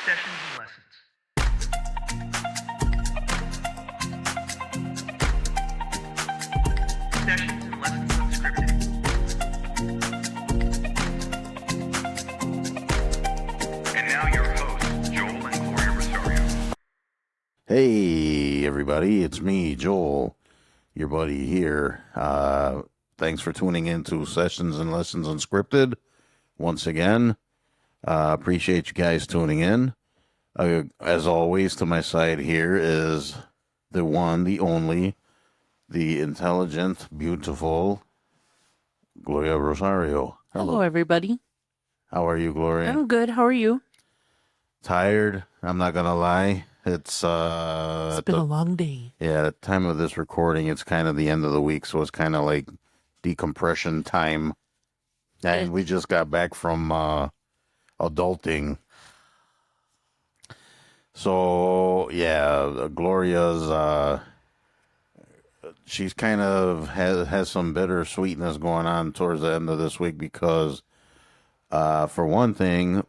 Sessions and lessons. Sessions and lessons unscripted. And now your hosts, Joel and Gloria Rosario. Hey, everybody, it's me, Joel, your buddy here. Thanks for tuning in to Sessions and Lessons Unscripted once again. Appreciate you guys tuning in. As always, to my side here is the one, the only, the intelligent, beautiful Gloria Rosario. Hello, everybody. How are you, Gloria? I'm good. How are you? Tired? I'm not gonna lie. It's It's been a long day. Yeah, at the time of this recording, it's kind of the end of the week, so it's kind of like decompression time. And we just got back from adulting. So, yeah, Gloria's, she's kind of has some bittersweetness going on towards the end of this week because, for one thing,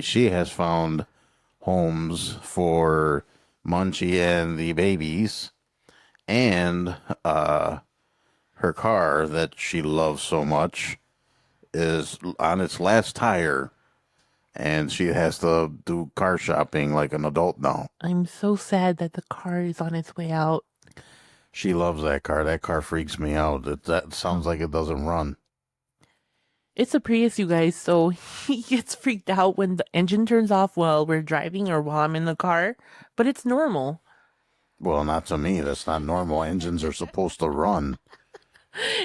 she has found homes for Munchie and the babies, and her car that she loves so much is on its last tire, and she has to do car shopping like an adult now. I'm so sad that the car is on its way out. She loves that car. That car freaks me out. That sounds like it doesn't run. It's a Prius, you guys, so he gets freaked out when the engine turns off while we're driving or while I'm in the car, but it's normal. Well, not to me. That's not normal. Engines are supposed to run.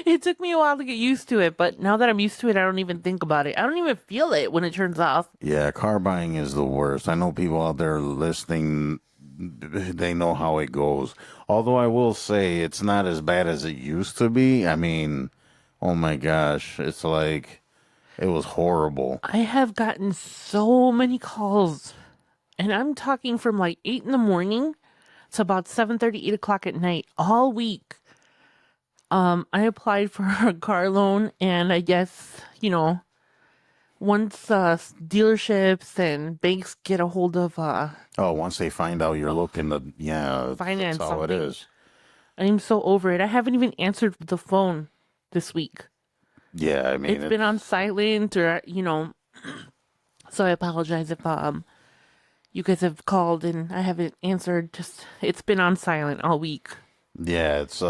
It took me a while to get used to it, but now that I'm used to it, I don't even think about it. I don't even feel it when it turns off. Yeah, car buying is the worst. I know people out there listening, they know how it goes. Although I will say it's not as bad as it used to be. I mean, oh my gosh, it's like, it was horrible. I have gotten so many calls, and I'm talking from like 8 in the morning to about 7:30, 8 o'clock at night all week. I applied for a car loan, and I guess, once dealerships and banks get a hold of Once they find out you're looking to, yeah, finance that's how it something. is. I'm so over it. I haven't even answered the phone this week. Yeah, I mean, It's been on silent, or so I apologize if you guys have called and I haven't answered. Just it's been on silent all week. yeah, it's,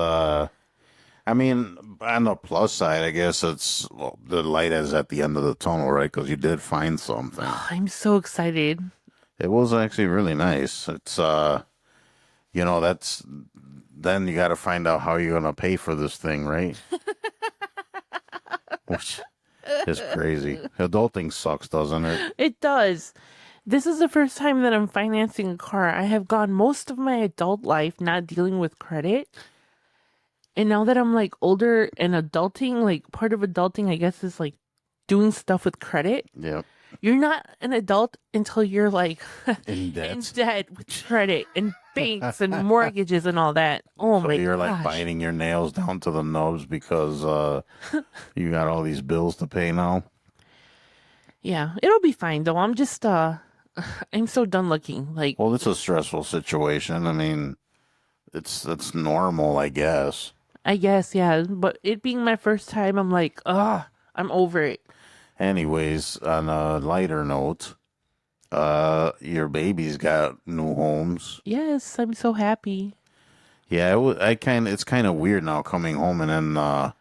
I mean, on the plus side, I guess the light is at the end of the tunnel, right? Because you did find something. I'm so excited. It was actually really nice. It's, then you got to find out how you're going to pay for this thing, right? Which is crazy. Adulting sucks, doesn't it? It does. This is the first time that I'm financing a car. I have gone most of my adult life not dealing with credit. And now that I'm like older and adulting, like part of adulting, I guess, is like doing stuff with credit. Yep. You're not an adult until you're like In debt. in debt with credit and banks and mortgages and all that. Oh So my you're gosh. like biting your nails down to the nubs because you got all these bills to pay now. Yeah, it'll be fine though. I'm just I'm so done looking. Like, Well, it's a stressful situation. I mean, it's normal, I guess. I guess, yeah. But it being my first time, I'm like, I'm over it. Anyways, on a lighter note, your baby's got new homes. Yes, I'm so happy. Yeah, it's kind of weird now coming home and then Not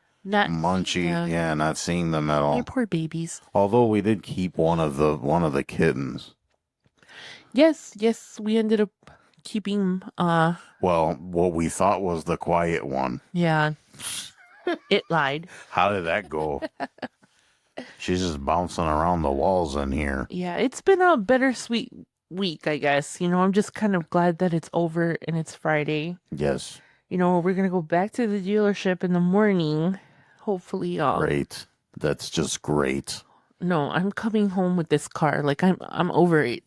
Munchie, not seeing them at all. Your poor babies. Although we did keep one of the kittens. Yes, we ended up keeping Well, what we thought was the quiet one. yeah. It lied. How did that go? She's just bouncing around the walls in here. Yeah, it's been a bittersweet week, I guess. I'm just kind of glad that it's over and it's Friday. Yes. We're gonna go back to the dealership in the morning. Hopefully, Great. That's just great. No, I'm coming home with this car. Like I'm over it.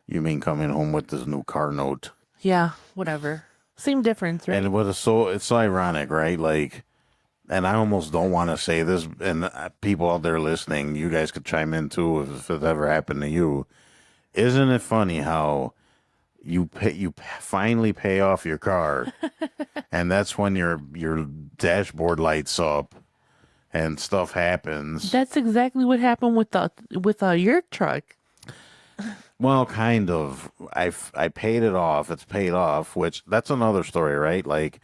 You mean coming home with this new car note? Yeah, whatever. Same difference, right? And it's so ironic, right? Like, and I almost don't want to say this, and people out there listening, you guys could chime in too if it ever happened to you. isn't it funny how you finally pay off your car, and that's when your dashboard lights up and stuff happens. That's exactly what happened with your truck. Well, kind of. I paid it off. It's paid off, which that's another story, right? Like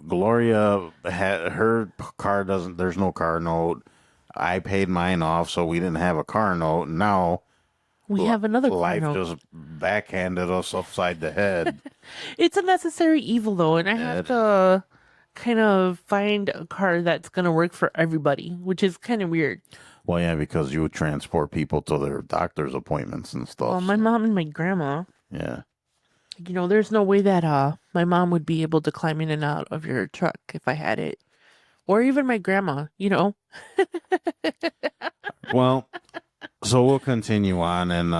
Gloria had her car doesn't. There's no car note. I paid mine off, so we didn't have a car note. Now We have another car life note. just backhanded us upside the head. It's a necessary evil though, and I have to kind of find a car that's gonna work for everybody, which is kind of weird. Well, yeah, because you would transport people to their doctor's appointments and stuff. Well, my mom and my grandma, Yeah. there's no way that my mom would be able to climb in and out of your truck if I had it, or even my grandma. Well, so we'll continue on, and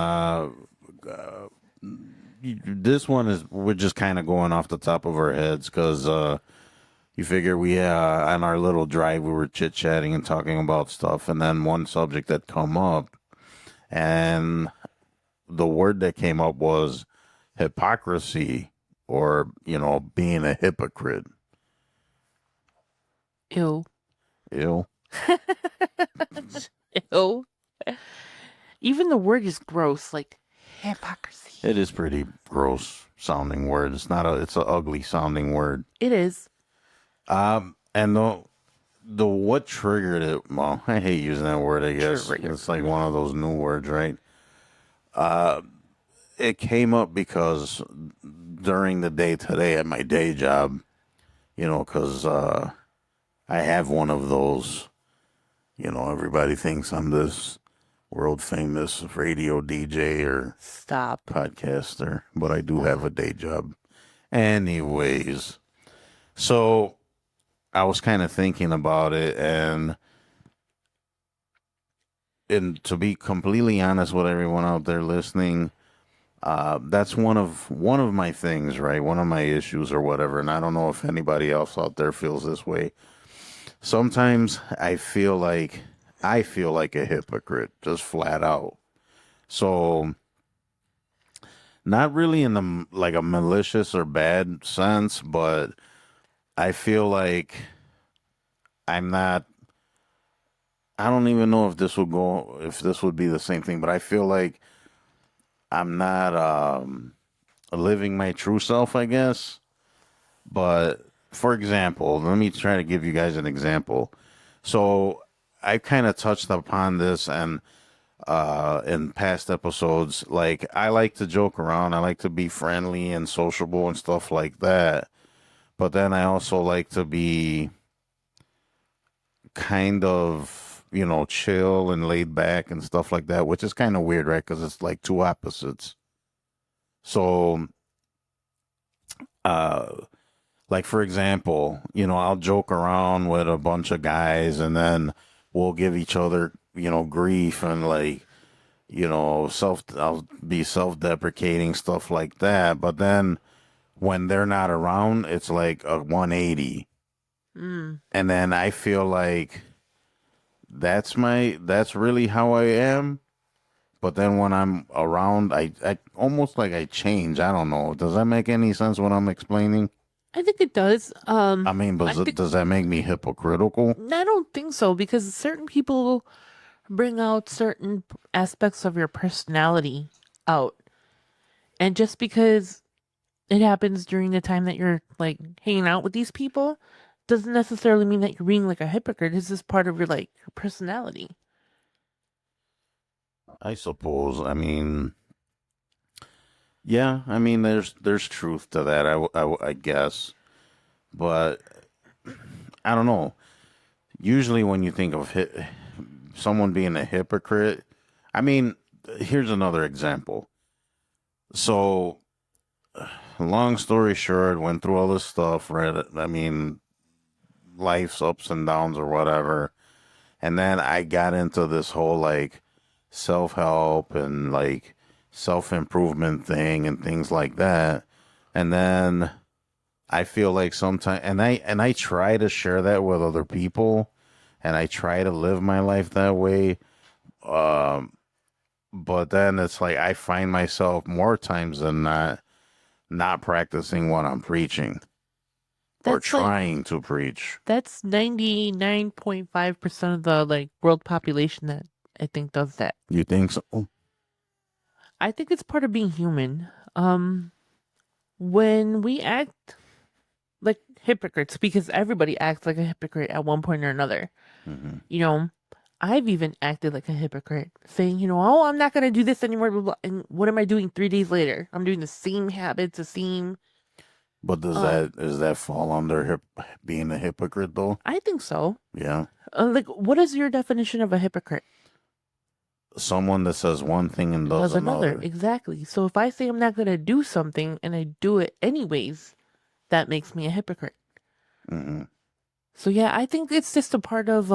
this one is we're just kind of going off the top of our heads because you figure we on our little drive we were chit chatting and talking about stuff, and then one subject that come up, and the word that came up was hypocrisy, or being a hypocrite. Ew, Ew. ew. Even the word is gross, like hypocrisy. It is pretty gross sounding word. It's not a. It's an ugly sounding word. It is. And the what triggered it? Well, I hate using that word. I guess Trigger. it's like one of those new words, right? It came up because during the day today at my day job, because I have one of those. Everybody thinks I'm this world famous radio DJ or Stop. podcaster, but I do have a day job. Anyways, so I was kind of thinking about it, and to be completely honest with everyone out there listening, that's one of my things, right? One of my issues or whatever, and I don't know if anybody else out there feels this way. Sometimes I feel like a hypocrite, just flat out. So, not really in the like a malicious or bad sense, but I feel like I'm not. I don't even know if this would be the same thing, but I feel like I'm not living my true self, I guess. But for example, let me try to give you guys an example. So I kind of touched upon this and in past episodes. Like I like to joke around, I like to be friendly and sociable and stuff like that. But then I also like to be kind of, chill and laid back and stuff like that, which is kind of weird, right? Because it's like two opposites. So, uh, like for example, I'll joke around with a bunch of guys, and then we'll give each other, grief and like, I'll be self-deprecating stuff like that. But then when they're not around, it's like a 180. Mm. And then I feel like that's really how I am. But then when I'm around, I almost like I change. I don't know. Does that make any sense what I'm explaining? I think it does. I mean, but does that make me hypocritical? I don't think so, because certain people bring out certain aspects of your personality out. And just because it happens during the time that you're like hanging out with these people doesn't necessarily mean that you're being like a hypocrite. It's just part of your like your personality. I suppose. I mean, yeah. I mean, there's truth to that. I guess, but I don't know. Usually, when you think of someone being a hypocrite, I mean, here's another example. So, long story short, went through all this stuff, right? I mean, life's ups and downs or whatever. And then I got into this whole like self help and like self improvement thing and things like that. And then I feel like sometimes, and I try to share that with other people, and I try to live my life that way. Um, But then it's like I find myself more times than not practicing what I'm preaching or That's like trying to preach. that's 99.5% of the like world population that I think does that. You think so? I think it's part of being human. When we act like hypocrites, because everybody acts like a hypocrite at one point or another. Hmm. You know, I've even acted like a hypocrite, saying, oh, I'm not gonna do this anymore. Blah, blah. And what am I doing 3 days later? I'm doing the same habits, the same. But does that fall under being a hypocrite though? I think so. Yeah. Like, what is your definition of a hypocrite? Someone that says one thing and does Does another. another. Exactly. So if I say I'm not gonna do something and I do it anyways, that makes me a hypocrite. Hmm. So yeah, I think it's just a part of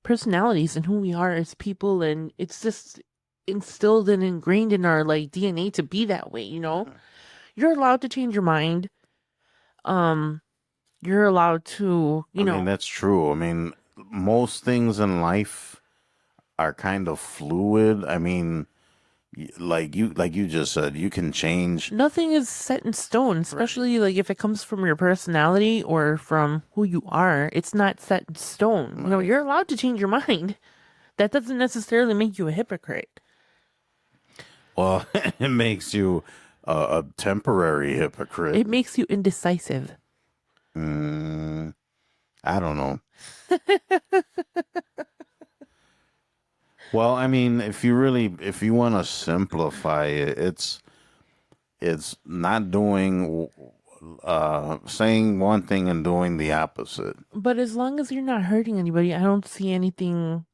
personalities and who we are as people, and it's just instilled and ingrained in our like DNA to be that way. You're allowed to change your mind. Um, you're allowed to, I mean, that's true. I mean, most things in life are kind of fluid. I mean, like you just said, you can change. nothing is set in stone, especially like if it comes from your personality or from who you are. It's not set in stone. Right. You're allowed to change your mind. That doesn't necessarily make you a hypocrite. Well, it makes you a temporary hypocrite. It makes you indecisive. I don't know. Well, I mean, if you want to simplify it, it's not doing, saying one thing and doing the opposite. But as long as you're not hurting anybody, I don't see anything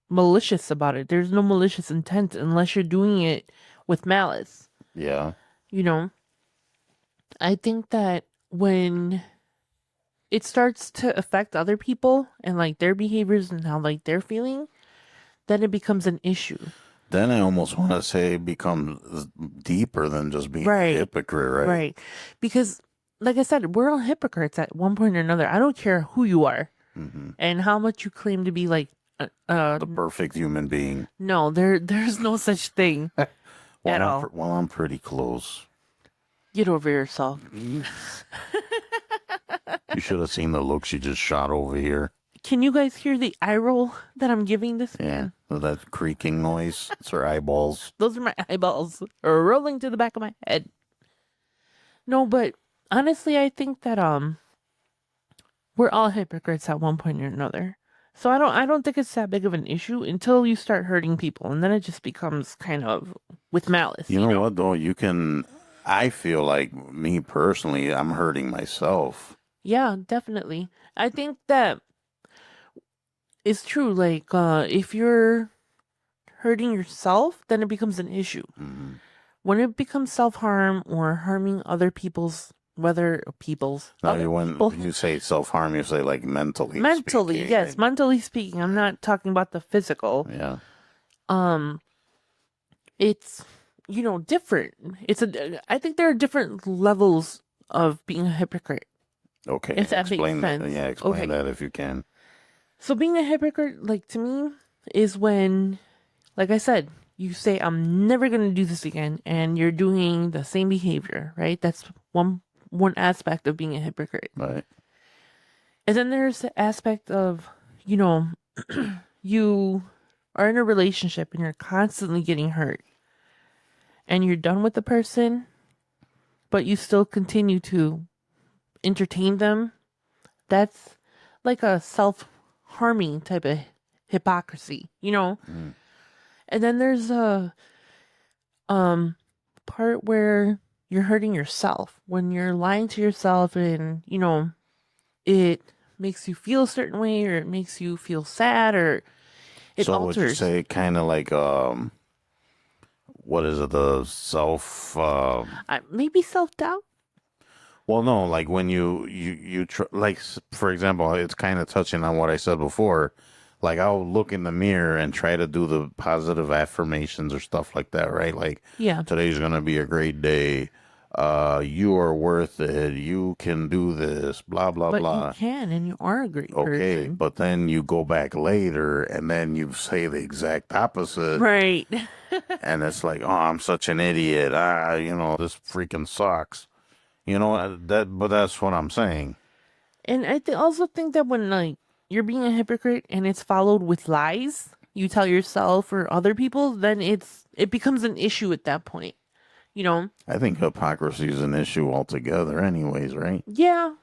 malicious about it. There's no malicious intent unless you're doing it with malice. Yeah. I think that when it starts to affect other people and like their behaviors and how like they're feeling, then it becomes an issue. Then I almost want to say it becomes deeper than just being a hypocrite, right? Right. Because like I said, we're all hypocrites at one point or another. I don't care who you are and how much you claim to be like The perfect human being. no, there's no such thing at all. Well, I'm pretty close. Get over yourself. You should have seen the look she just shot over here. Can you guys hear the eye roll that I'm giving this man? That creaking noise. It's her eyeballs. Those are my eyeballs rolling to the back of my head. No, but honestly, I think that we're all hypocrites at one point or another. So I don't think it's that big of an issue until you start hurting people, and then it just becomes kind of with malice. You know what though? I feel like me personally, I'm hurting myself. Yeah, definitely. I think that it's true. Like, if you're hurting yourself, then it becomes an issue. Mm-hmm. When it becomes self-harm or harming other people's, when you say self-harm, you say like mentally speaking. yes, mentally speaking. I'm not talking about the physical. Yeah. It's different. I think there are different levels of being a hypocrite. Okay. If that makes sense. Yeah, explain that if you can. So being a hypocrite, like to me, is when, like I said, you say I'm never gonna do this again, and you're doing the same behavior, right? That's one aspect of being a hypocrite. Right. And then there's the aspect of, you are in a relationship and you're constantly getting hurt, and you're done with the person, but you still continue to entertain them. That's like a self-harming type of hypocrisy, Mm. And then there's a part where you're hurting yourself when you're lying to yourself, and it makes you feel a certain way, or it makes you feel sad, or it So alters. would you say kind of like what is it? The self. Maybe self-doubt. Well, no, like when like for example, it's kind of touching on what I said before. Like I'll look in the mirror and try to do the positive affirmations or stuff like that, right? Like, Yeah. today's gonna be a great day. You are worth it. You can do this. Blah blah But you blah. can, and you are a great Okay, person. but then you go back later and then you say the exact opposite. Right. And it's like, oh, I'm such an idiot. This freaking sucks. But that's what I'm saying. And I also think that when like you're being a hypocrite and it's followed with lies, you tell yourself or other people, then it becomes an issue at that point. You know? I think hypocrisy is an issue altogether, anyways, right? Yeah.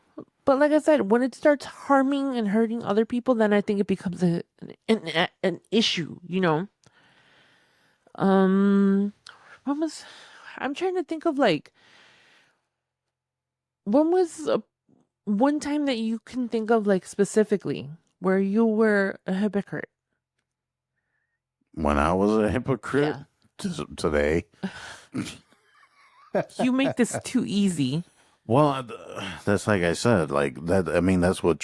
But like I said, when it starts harming and hurting other people, then I think it becomes an issue, you know? Um when was I'm trying to think of like when was one time that you can think of like specifically where you were a hypocrite? When I was a hypocrite Yeah. today, You make this too easy. well, that's like I said, like that. I mean, that's what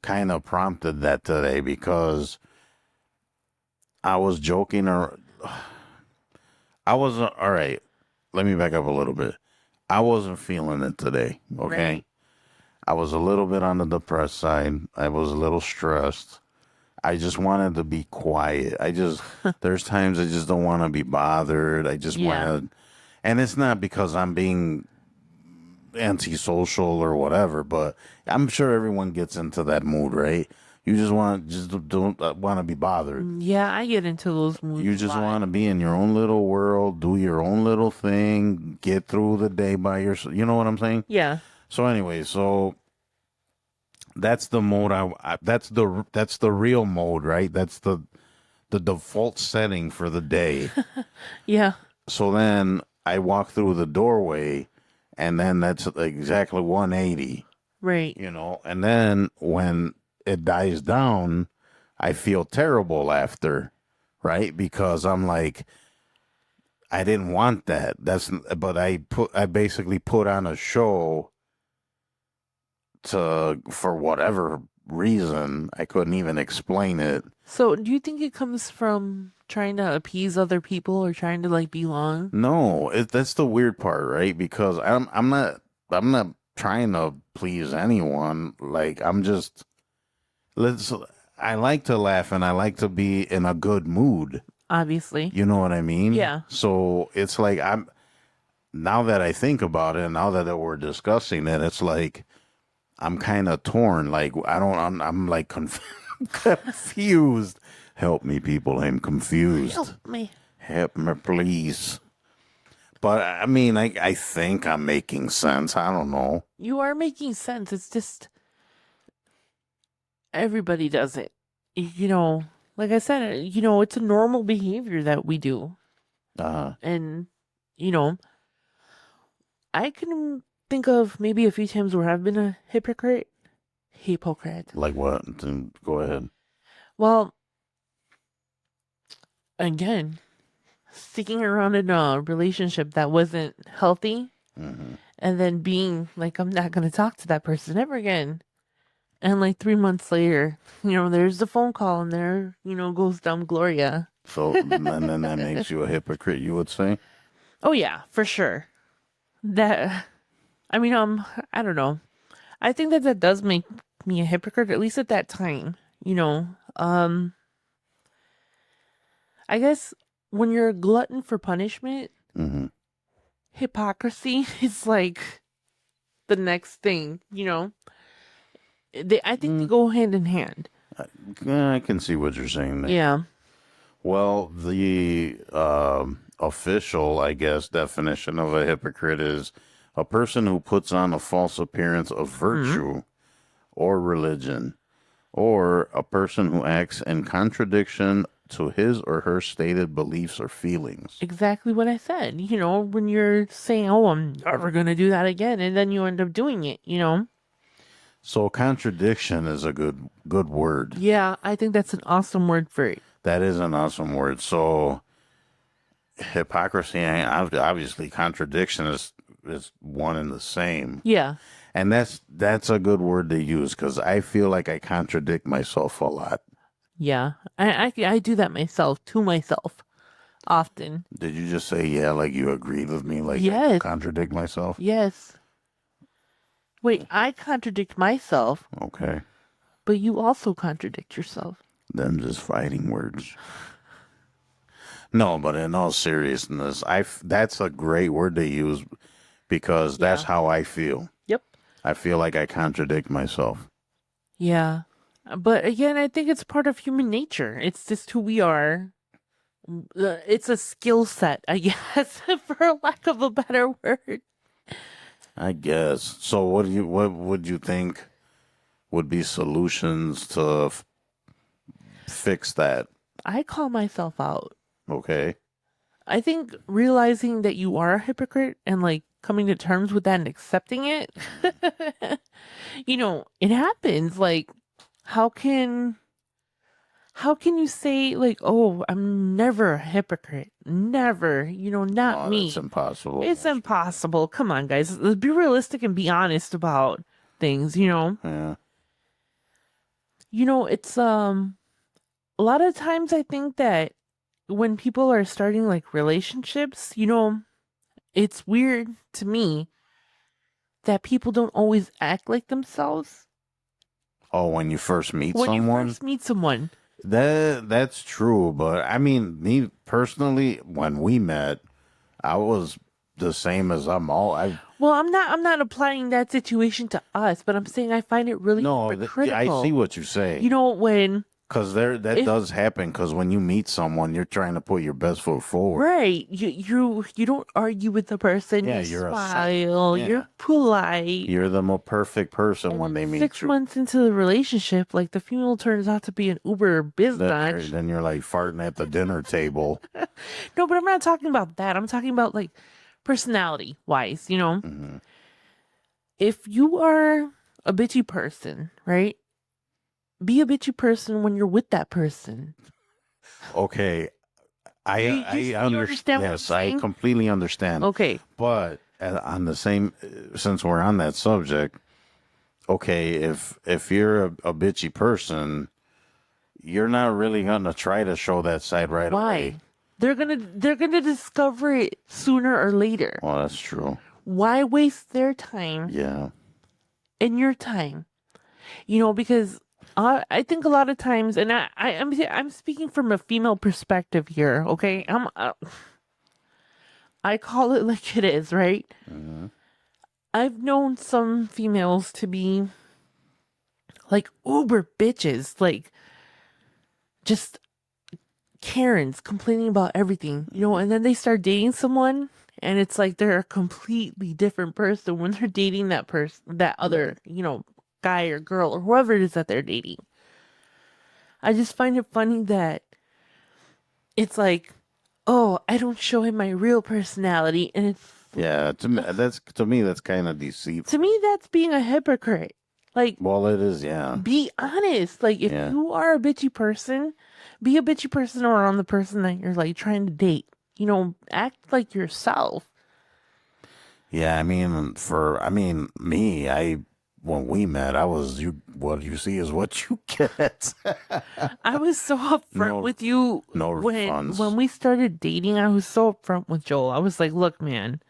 kind of prompted that today because I was joking or I wasn't. All right, let me back up a little bit. I wasn't feeling it today. Okay. Right. I was a little bit on the depressed side. I was a little stressed. I just wanted to be quiet. There's times I just don't want to be bothered. I just Yeah. want to, and it's not because I'm being antisocial or whatever, but I'm sure everyone gets into that mood, right? You just don't want to be bothered. Yeah, I get into those moods You a just lot. want to be in your own little world, do your own little thing, get through the day by yourself. You know what I'm saying? Yeah. So anyway, that's the mode that's the real mode, right? That's the default setting for the day. Yeah. So then I walk through the doorway and then that's exactly 180, Right. and then when it dies down, I feel terrible after, right? Because I'm like, I didn't want that. But I basically put on a show for whatever reason. I couldn't even explain it. So, do you think it comes from trying to appease other people or trying to like belong? No, that's the weird part, right? Because I'm not trying to please anyone. Like I'm just let's I like to laugh and I like to be in a good mood. Obviously. You know what I mean? Yeah. So it's like now that I think about it, and now that we're discussing it, it's like I'm kind of torn. Like I'm like confused. Help me, people. I'm confused. Help me. Help me, please. But I mean, I think I'm making sense. I don't know. You are making sense. It's just everybody does it. You know, like I said, it's a normal behavior that we do. Uh, And, you know, I can think of maybe a few times where I've been a hypocrite. Hypocrite. like what? Then go ahead. Well, again, sticking around in a relationship that wasn't healthy Hmm. and then being like, I'm not going to talk to that person ever again. And like 3 months later, there's the phone call and there, goes down Gloria. So and then that makes you a hypocrite, you would say? Oh, yeah, for sure. That, I mean, I don't know. I think that does make me a hypocrite, at least at that time, you know. I guess when you're a glutton for punishment, Hmm. hypocrisy is like the next thing, I think they go hand in hand. I can see what you're saying there. Yeah. Well, the official, I guess, definition of a hypocrite is a person who puts on a false appearance of virtue or religion, or a person who acts in contradiction to his or her stated beliefs or feelings. Exactly what I said. When you're saying, oh, I'm never going to do that again, and then you end up doing it. So contradiction is a good word. Yeah, I think that's an awesome word for it. That is an awesome word. So hypocrisy, obviously contradiction is one and the same. Yeah. And that's a good word to use because I feel like I contradict myself a lot. Yeah. I do that myself, to myself. often. Did you just say yeah, like you agreed with me, like I Yes. contradict myself? Yes. Wait, I contradict myself, Okay. but you also contradict yourself. Them just fighting words. No, but in all seriousness, that's a great word to use because that's Yeah. how I feel. Yep. I feel like I contradict myself. Yeah. But again, I think it's part of human nature. It's just who we are. It's a skill set, I guess, for lack of a better word. I guess. So what would you think would be solutions to fix that? I call myself out. Okay. I think realizing that you are a hypocrite and like coming to terms with that and accepting it, it happens. Like, how can how can you say like, oh, I'm never a hypocrite? Never, not Oh, that's me. impossible. It's impossible. Come on, guys. Let's be realistic and be honest about things, Yeah. It's a lot of times I think that when people are starting like relationships, it's weird to me that people don't always act like themselves Oh, when you first meet when you someone? first meet someone. That's true, but I mean, me personally, when we met, I was the same as Well, I'm not applying that situation to us, but I'm saying I find it really no, I hypocritical. see what you say. When Because that if does happen. Because when you meet someone, you're trying to put your best foot forward. right, you don't argue with the person, Yeah, you you're smile, yeah, you're polite. you're the more perfect person And when then they meet 6 you. months into the relationship, like the female turns out to be an uber biznatch. Then you're like farting at the dinner table. No, but I'm not talking about that. I'm talking about like personality wise, Hmm. If you are a bitchy person, right? Be a bitchy person when you're with that person. Okay, You I understand understand. what I'm Yes, I saying? completely understand. Okay. But on the same, since we're on that subject, okay, if you're a bitchy person, you're not really gonna try to show that side right away. Why? They're gonna discover it sooner or later. Well, that's true. Why waste their time Yeah. and your time? Because I think a lot of times, and I'm speaking from a female perspective here. Okay, I call it like it is, right? Hmm. I've known some females to be like uber bitches, like just Karens complaining about everything, and then they start dating someone and it's like they're a completely different person when they're dating that person, that other, guy or girl or whoever it is that they're dating. I just find it funny that it's like, oh, I don't show him my real personality, and it's Yeah. To me that's kind of deceitful. to me that's being a hypocrite. Like, Well, it is. Yeah. be honest. Like, if Yeah. you are a bitchy person, be a bitchy person around the person that you're like trying to date. Act like yourself. Yeah. Me. When we met, I was you. What you see is what you get. I was so upfront No- with you no when refunds. we started dating. I was so upfront with Joel. I was like, look, man.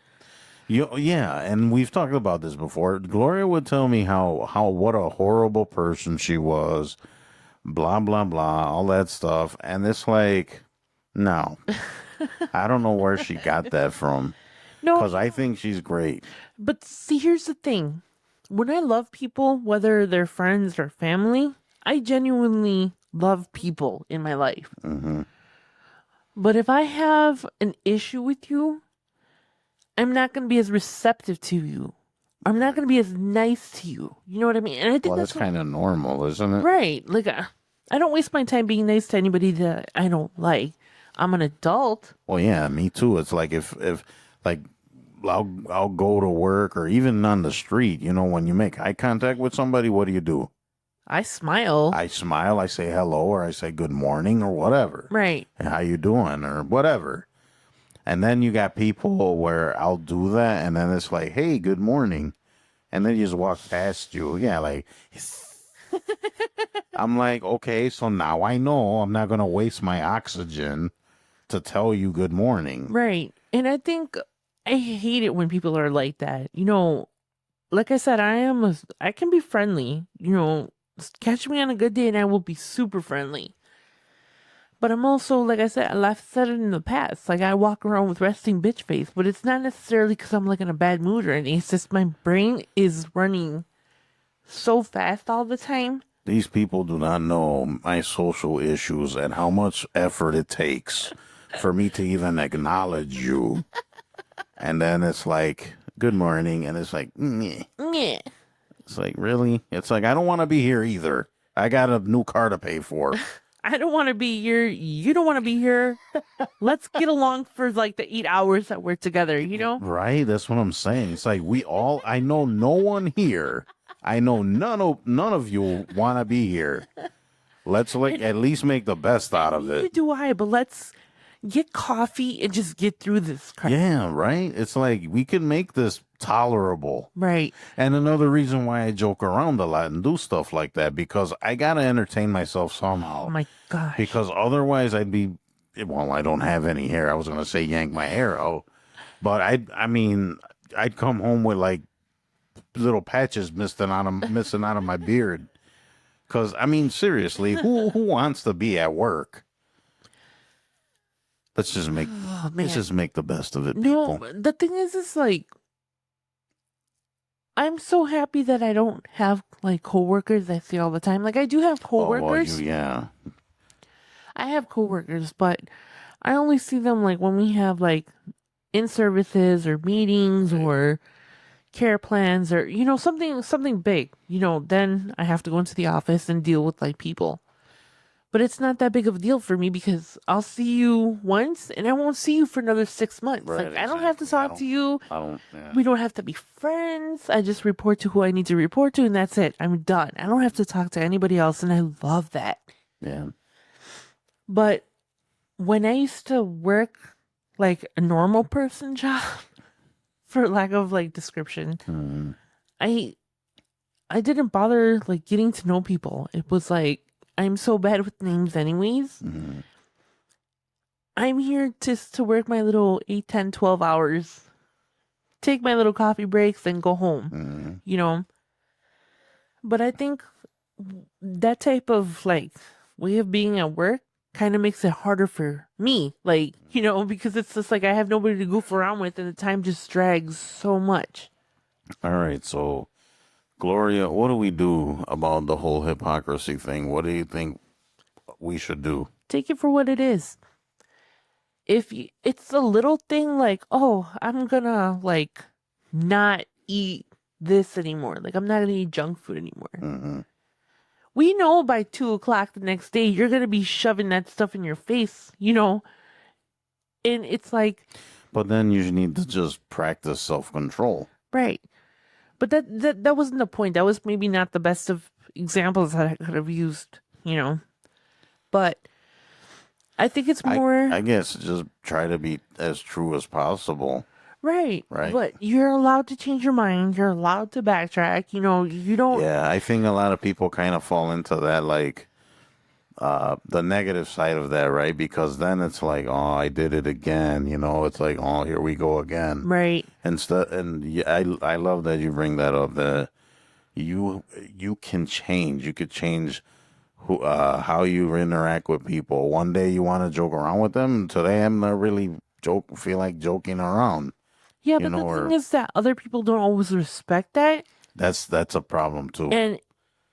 Yeah, and we've talked about this before. Gloria would tell me how what a horrible person she was, blah blah blah, all that stuff, and it's like, no, I don't know where she got that from, No, because I think she's great. but see, here's the thing. When I love people, whether they're friends or family, I genuinely love people in my life. Hmm. But if I have an issue with you, I'm not going to be as receptive to you. I'm not going to be as nice to you. You know what I mean? And I think Well, that's kind of normal, isn't it? right. Like, I don't waste my time being nice to anybody that I don't like. I'm an adult. Well, yeah, me too. It's like if like I'll go to work or even on the street. When you make eye contact with somebody, what do? I smile. I smile, I say hello, or I say good morning, or whatever. Right. How you doing, or whatever. And then you got people where I'll do that, and then it's like, hey, good morning, and then you just walk past you. Yeah, like I'm like, okay, so now I know I'm not gonna waste my oxygen to tell you good morning. Right. And I think I hate it when people are like that. Like I said, I can be friendly. Catch me on a good day and I will be super friendly. But I'm also, like I said, I've said it in the past. Like, I walk around with resting bitch face, but it's not necessarily because I'm like in a bad mood or anything. It's just my brain is running so fast all the time. These people do not know my social issues and how much effort it takes for me to even acknowledge you. And then it's like, good morning. And it's like, meh. Yeah. It's like, really? It's like, I don't want to be here either. I got a new car to pay for. I don't want to be here. You don't want to be here. Let's get along for like the 8 hours that we're together, Right? That's what I'm saying. It's like, I know no one here. I know none of you want to be here. Let's at least make the best out of Neither it. do I, but let's get coffee and just get through this crap. Yeah, right? It's like, we can make this tolerable. Right. And another reason why I joke around a lot and do stuff like that, because I got to entertain myself somehow. Oh my gosh. Because otherwise I don't have any hair. I was going to say yank my hair out. But I'd come home with like little patches missing out of my beard. Because, seriously, who wants to be at work? Let's just make the best of it, people. No, the thing is, it's like, I'm so happy that I don't have like coworkers I see all the time. Like, I do have coworkers. Yeah. I have coworkers, but I only see them like when we have like in services or meetings or care plans or something big. Then I have to go into the office and deal with like people. But it's not that big of a deal for me because I'll see you once and I won't see you for another 6 months. Right, like, I don't have to talk to you. Yeah. We don't have to be friends. I just report to who I need to report to and that's it. I'm done. I don't have to talk to anybody else and I love that. Yeah. But when I used to work like a normal person job, for lack of like description, I didn't bother like getting to know people. It was like, I'm so bad with names anyways. I'm here just to work my little 8, 10, 12 hours, take my little coffee breaks, and go home, But I think that type of like way of being at work kind of makes it harder for me, like, because it's just like I have nobody to goof around with and the time just drags so much. All right, so Gloria, what do we do about the whole hypocrisy thing? What do you think we should do? Take it for what it is. If it's a little thing like, oh, I'm gonna like not eat this anymore. Like, I'm not gonna eat junk food anymore. We know by 2:00 the next day you're gonna be shoving that stuff in your face, and it's like. But then you need to just practice self-control. Right. But that wasn't the point. That was maybe not the best of examples that I could have used, But I think it's more. I guess just try to be as true as possible. Right. Right. But you're allowed to change your mind. You're allowed to backtrack. You don't. Yeah, I think a lot of people kind of fall into that, like, the negative side of that, right? Because then it's like, oh, I did it again. It's like, oh, here we go again. Right. And yeah, I love that you bring that up. That you can change. You could change how you interact with people. One day you want to joke around with them. Today I'm not really feel like joking around. Yeah, but the thing is that other people don't always respect that. That's a problem too. And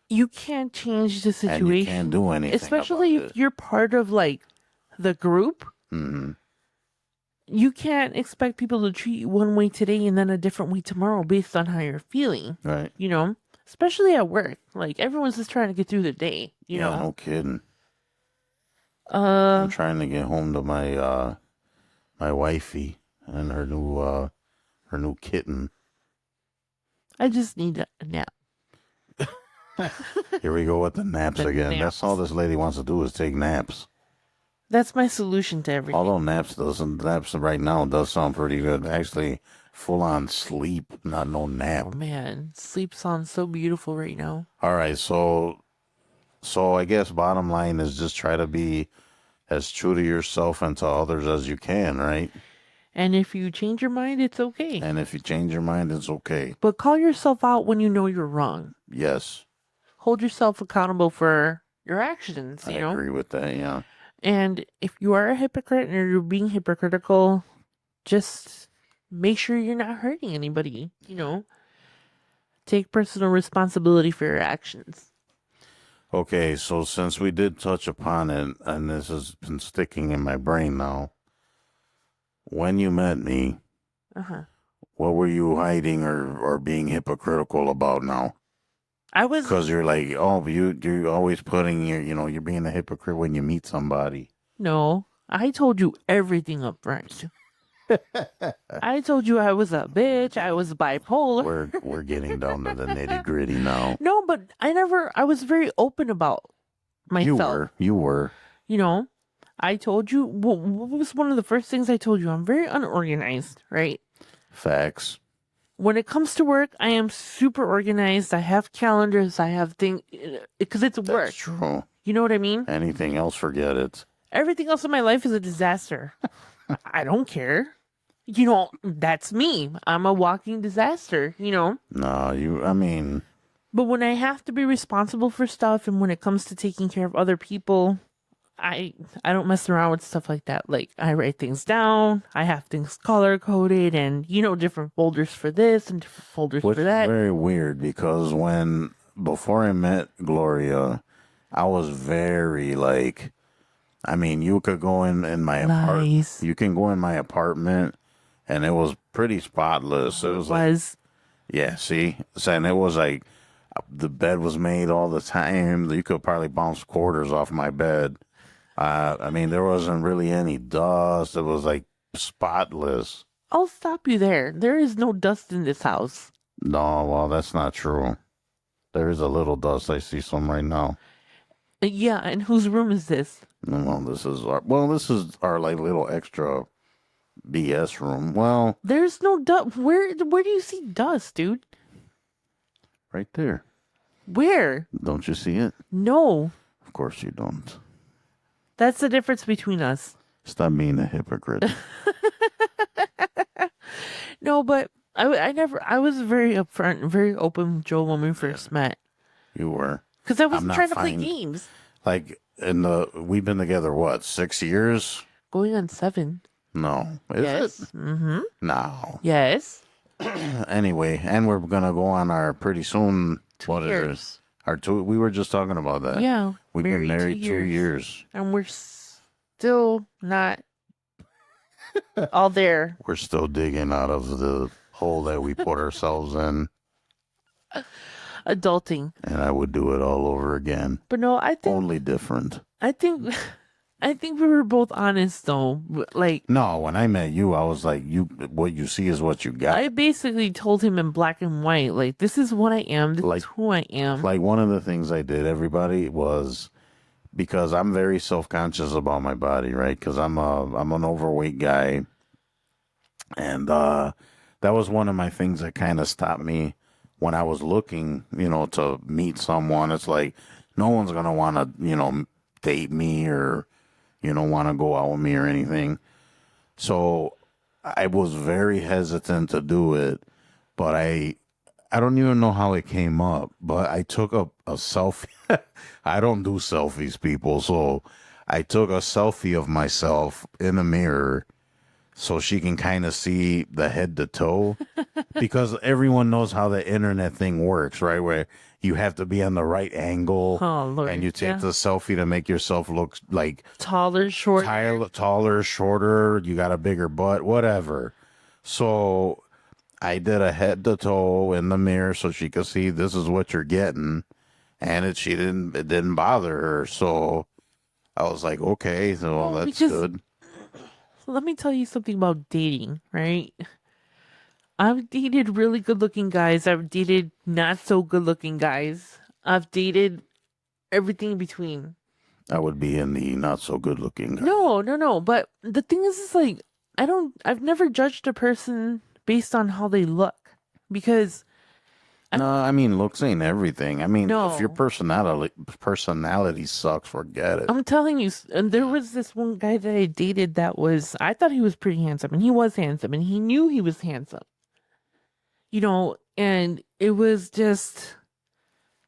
you can't change the situation. And you can't do anything. Especially if you're part of like the group. Mm-hmm. You can't expect people to treat you one way today and then a different way tomorrow based on how you're feeling. Right. Especially at work. Like, everyone's just trying to get through the day, Yeah, no kidding. I'm trying to get home to my my wifey and her new kitten. I just need a nap. Here we go with the naps again. Naps. That's all this lady wants to do is take naps. That's my solution to everything. Although naps right now does sound pretty good. Actually, full on sleep, not no nap. Oh, man, sleep sounds so beautiful right now. All right, so I guess bottom line is just try to be as true to yourself and to others as you can, right? And if you change your mind, it's okay. And if you change your mind, it's okay. But call yourself out when you know you're wrong. Yes, Hold yourself accountable for your actions, I you know? agree with that. Yeah. And if you are a hypocrite or you're being hypocritical, just make sure you're not hurting anybody, you know? Take personal responsibility for your actions. Okay, so since we did touch upon it, and this has been sticking in my brain now, when you met me, Uh-huh. what were you hiding or being hypocritical about now? I was Because you're like, oh, you're always putting you're being a hypocrite when you meet somebody. no. I told you everything up front. I told you I was a bitch. I was bipolar. We're getting down to the nitty gritty now. No, but I was very open about myself. You were. You know, I told you, what was one of the first things I told you? I'm very unorganized, right? Facts. When it comes to work, I am super organized. I have calendars. I have things, because it's work. That's true. You know what I mean? Anything else, forget it. Everything else in my life is a disaster. I don't care. You know, that's me. I'm a walking disaster, you know? No, I mean, But when I have to be responsible for stuff and when it comes to taking care of other people, I don't mess around with stuff like that. Like, I write things down, I have things color coded, and different folders for this and different folders which for is that. very weird because before I met Gloria, I was very like, I mean, you could go in my apartment. Lies. You can go in my apartment, and it was pretty spotless. It was like, yeah, see, so, and it was like the bed was made all the time. You could probably bounce quarters off my bed. I mean, there wasn't really any dust. It was like spotless. I'll stop you there. There is no dust in this house. No, well, that's not true. There is a little dust. I see some right now. Yeah, and whose room is this? Well, this is our like little extra BS room. Well, There's no dust. Where do you see dust, dude? right there. Where? Don't you see it? No. Of course you don't. That's the difference between us. Stop being a hypocrite. No, but I was very upfront and very open with Joel when we first met. You were. Because I wasn't I'm not trying to play fine. games. Like we've been together what, 6 years? Going on 7. No, is Yes. it? Mm-hmm. No. Yes. Anyway, and we're gonna go on our pretty soon. 2 What is years. this? Our 2. We were just talking about that. Yeah. We've been married 2 years. years. And we're still not all there. We're still digging out of the hole that we put ourselves in, Adulting. and I would do it all over again. But no, I think Only different. I think we were both honest though. Like, No, when I met you, I was like, what you see is what you got. I basically told him in black and white, like, this is what I am, this Like- is who I am. Like one of the things I did, everybody, was because I'm very self-conscious about my body, right? Because I'm an overweight guy, and that was one of my things that kind of stopped me when I was looking, to meet someone. It's like no one's gonna want to, date me or, want to go out with me or anything. So I was very hesitant to do it, but I don't even know how it came up, but I took a selfie. I don't do selfies, people. So I took a selfie of myself in a mirror so she can kind of see the head to toe, because everyone knows how the internet thing works, right? Where you have to be on the right angle, Oh, Lord, and you take yeah. the selfie to make yourself look like Taller, short. taller, shorter. You got a bigger butt, whatever. So I did a head to toe in the mirror so she could see this is what you're getting, and it didn't bother her. So I was like, okay, so Well, that's because- good. Let me tell you something about dating, right? I've dated really good looking guys. I've dated not so good looking guys. I've dated everything in between. I would be in the not so good looking guy. No. But the thing is like, I've never judged a person based on how they look, because No, I mean, looks ain't everything. I mean, if your No. personality sucks, forget it. I'm telling you, and there was this one guy that I dated that I thought he was pretty handsome, and he was handsome, and he knew he was handsome. And it was just,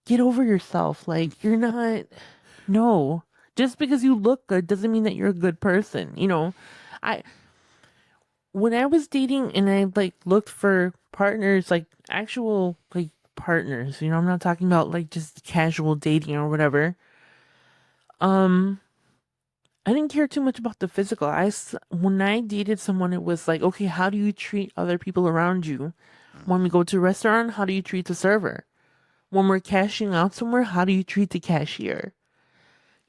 get over yourself. Like, you're not, no. Just because you look good doesn't mean that you're a good person. I, when I was dating and I like looked for partners, like actual like partners, I'm not talking about like just casual dating or whatever. Um, I didn't care too much about the physical. When I dated someone, it was like, okay, how do you treat other people around you? When we go to a restaurant, how do you treat the server? When we're cashing out somewhere, how do you treat the cashier?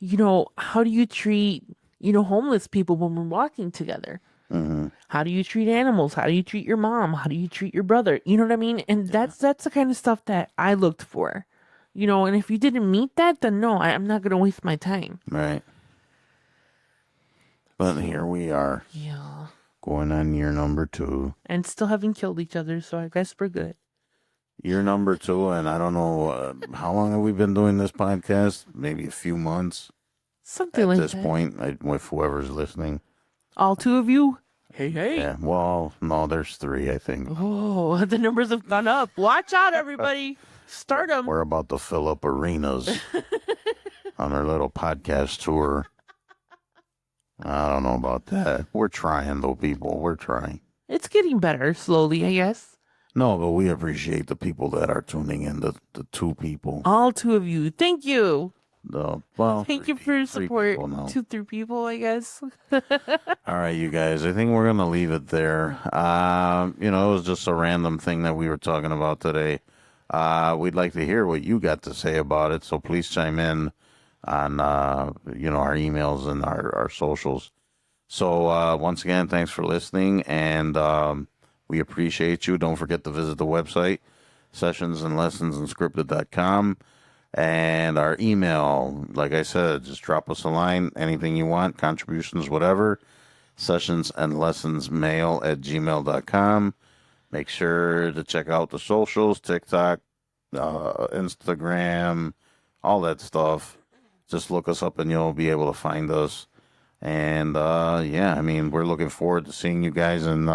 How do you treat, homeless people when we're walking together? Mm-hmm. How do you treat animals? How do you treat your mom? How do you treat your brother? You know what I mean? And that's the kind of stuff that I looked for. And if you didn't meet that, then no, I'm not going to waste my time. Right. But here we are. Yeah. Going on year number 2. And still haven't killed each other, so I guess we're good. Year number 2, and I don't know how long have we been doing this podcast? Maybe a few months. Something at like this that. point, with whoever's listening. All 2 of you? Hey. Yeah, well, no, there's 3, I think. Oh, the numbers have gone up. Watch out, everybody. Start them. We're about to fill up arenas on our little podcast tour. I don't know about that. We're trying, though, people. We're trying. It's getting better slowly, I guess. No, but we appreciate the people that are tuning in, the 2 people. All 2 of you. Thank you. Thank you for your support. 2, 3 people, I guess. All right, you guys. I think we're going to leave it there. It was just a random thing that we were talking about today. We'd like to hear what you got to say about it, so please chime in on, our emails and our socials. So, once again, thanks for listening, and we appreciate you. Don't forget to visit the website, sessionsandlessonsunscripted.com. And our email, like I said, just drop us a line, anything you want, contributions, whatever, sessionsandlessonsmail@gmail.com. Make sure to check out the socials, TikTok, Instagram, all that stuff. Just look us up and you'll be able to find us. And, we're looking forward to seeing you guys and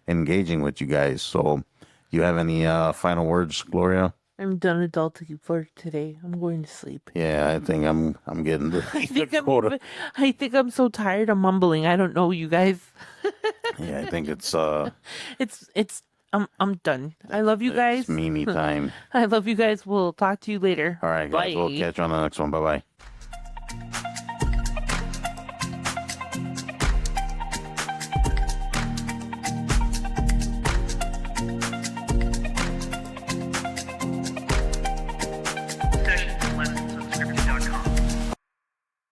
engaging with you guys. So, you have any final words, Gloria? I'm done adulting for today. I'm going to sleep. Yeah, I think I'm getting the quota. I think I'm so tired of mumbling. I don't know, you guys. Yeah, I think it's I'm done. I love you guys. It's Mimi time. I love you guys. We'll talk to you later. All right, guys. Bye. We'll catch you on the next one. Bye bye.